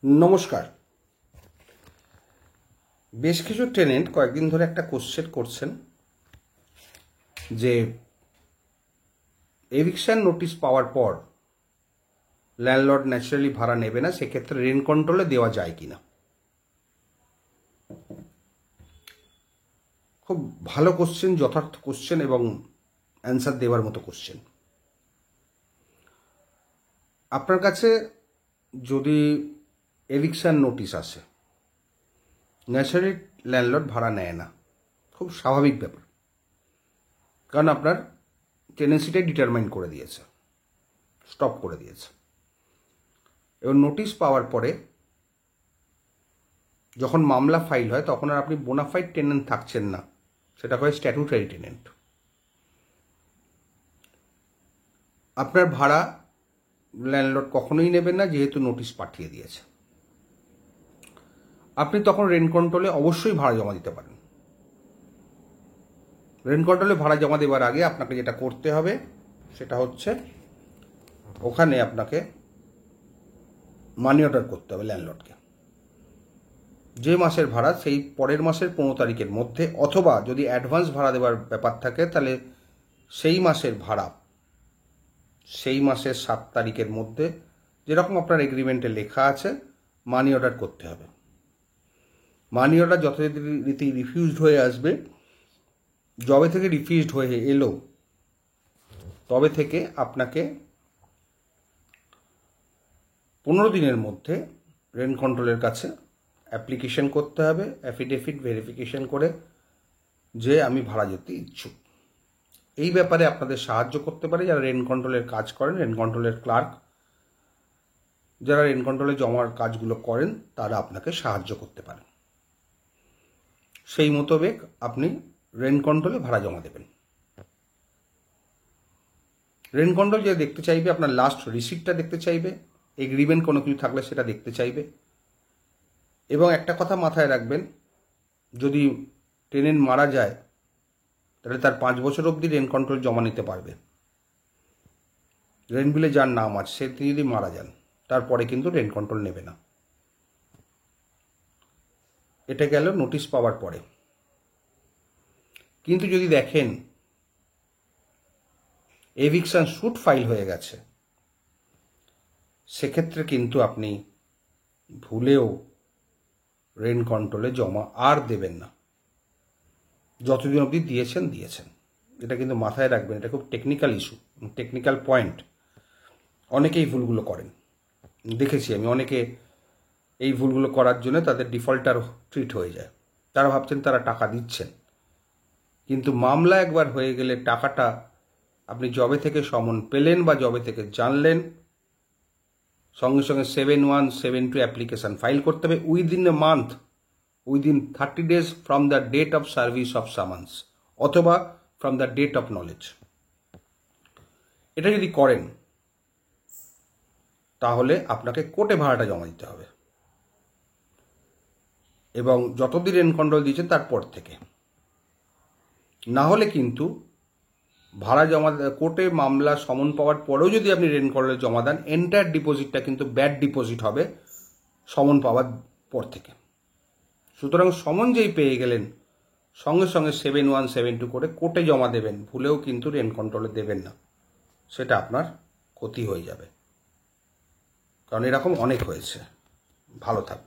নমস্কার। বেশ কিছু টেনেন্ট কয়েকদিন ধরে একটা কোশ্চেন করছেন যে এভিকশন নোটিশ পাওয়ার পর ল্যান্ডলর্ড ন্যাচারালি ভাড়া নেবে না, সেক্ষেত্রে রেন্ট কন্ট্রোলে দেওয়া যায় কিনা। খুব ভালো কোশ্চেন, যথার্থ কোশ্চেন এবং অ্যান্সার দেওয়ার মতো কোশ্চেন। আপনার কাছে যদি এভিকশন নোটিশ আসে, ন্যাচারালি ল্যান্ডলর্ড ভাড়া নেয় না, খুব স্বাভাবিক ব্যাপার, কারণ আপনার টেনেন্সিটাই ডিটারমাইন করে দিয়েছে, স্টপ করে দিয়েছে। এবং নোটিশ পাওয়ার পরে যখন মামলা ফাইল হয় তখন আর আপনি বোনাফাইড টেনেন্ট থাকছেন না, সেটা হয় স্ট্যাটুটারি টেনেন্ট। আপনার ভাড়া ল্যান্ডলর্ড কখনোই নেবেন না, যেহেতু নোটিশ পাঠিয়ে দিয়েছে। আপনি তখন রেন্ট কন্ট্রোলে অবশ্যই ভাড়া জমা দিতে পারেন। রেন্ট কন্ট্রোলে ভাড়া জমা দেওয়ার আগে আপনাকে যেটা করতে হবে সেটা হচ্ছে ওখানে আপনাকে মানি অর্ডার করতে হবে ল্যান্ডলর্ডকে। যে মাসের ভাড়া সেই পরের মাসের 15 তারিখের মধ্যে, অথবা যদি অ্যাডভান্স ভাড়া দেওয়ার ব্যাপার থাকে তাহলে সেই মাসের ভাড়া সেই মাসের 7 তারিখের মধ্যে, যেরকম আপনার এগ্রিমেন্টে লেখা আছে, মানি অর্ডার করতে হবে। মানি অর্ডার যথারীতি রিফিউজড হয়ে আসবে, যবে থেকে রিফিউজড হয়ে এলো তবে থেকে আপনাকে 15 দিনের মধ্যে রেন্ট কন্ট্রোলের কাছে অ্যাপ্লিকেশন করতে হবে, অ্যাফিডেভিট ভেরিফিকেশন করে যে আমি ভাড়া যেতে ইচ্ছুক। এই ব্যাপারে আপনাদের সাহায্য করতে পারে যারা রেন্ট কন্ট্রোলের কাজ করেন, রেন্ট কন্ট্রোলের ক্লার্ক, যারা রেন্ট কন্ট্রোলে জমার কাজগুলো করেন তারা আপনাকে সাহায্য করতে পারেন। সেই মোতাবেক আপনি রেন্ট কন্ট্রোলে ভাড়া জমা দেবেন। রেন্ট কন্ট্রোল যে দেখতে চাইবে, আপনার লাস্ট রিসিপ্টটা দেখতে চাইবে, এগ্রিমেন্ট কোনো কিছু থাকলে সেটা দেখতে চাইবে। এবং একটা কথা মাথায় রাখবেন, যদি টেনেন্ট মারা যায় তাহলে তার 5 বছর অবধি রেন্ট কন্ট্রোল জমা নিতে পারবে। রেন্ট বিলে যার নাম আছে সে তিনি যদি মারা যান তারপরে কিন্তু রেন্ট কন্ট্রোল নেবে না। এটা গেল নোটিশ পাওয়ার পরে। কিন্তু যদি দেখেন এভিকশন স্যুট ফাইল হয়ে গেছে, সেক্ষেত্রে কিন্তু আপনি ভুলেও রেন্ট কন্ট্রোলে জমা আর দেবেন না। যতদিন অবধি দিয়েছেন। এটা কিন্তু মাথায় রাখবেন, এটা খুব টেকনিক্যাল ইস্যু, টেকনিক্যাল পয়েন্ট। অনেকে এই ভুলগুলো করেন, দেখেছি আমি। অনেকে এই ভুলগুলো করার জন্য তাদের ডিফল্টার ট্রিট হয়ে যায়। তারা ভাবছেন তারা টাকা দিচ্ছেন, কিন্তু মামলা একবার হয়ে গেলে টাকাটা আপনি যবে থেকে সমন পেলেন বা যবে থেকে জানলেন, সঙ্গে সঙ্গে 7172 অ্যাপ্লিকেশন ফাইল করতে হবে within a month, within 30 days from the date of service of summons অথবা from the date of knowledge. এটা যদি করেন তাহলে আপনাকে কোর্টে ভাড়াটা জমা দিতে হবে, এবং যতদিন রেন্ট কন্ট্রোল দিয়েছেন তারপর থেকে। না হলে কিন্তু ভাড়া জমা কোর্টে মামলা সমন পাওয়ার পরেও যদি আপনি রেন্ট কন্ট্রোলে জমা দেন, এন্টায়ার ডিপোজিটটা কিন্তু ব্যাড ডিপোজিট হবে সমন পাওয়ার পর থেকে। সুতরাং সমন যেই পেয়ে গেলেন সঙ্গে সঙ্গে 7172 করে কোর্টে জমা দেবেন, ভুলেও কিন্তু রেন্ট কন্ট্রোলে দেবেন না, সেটা আপনার ক্ষতি হয়ে যাবে। কারণ এরকম অনেক হয়েছে। ভালো থাকবেন।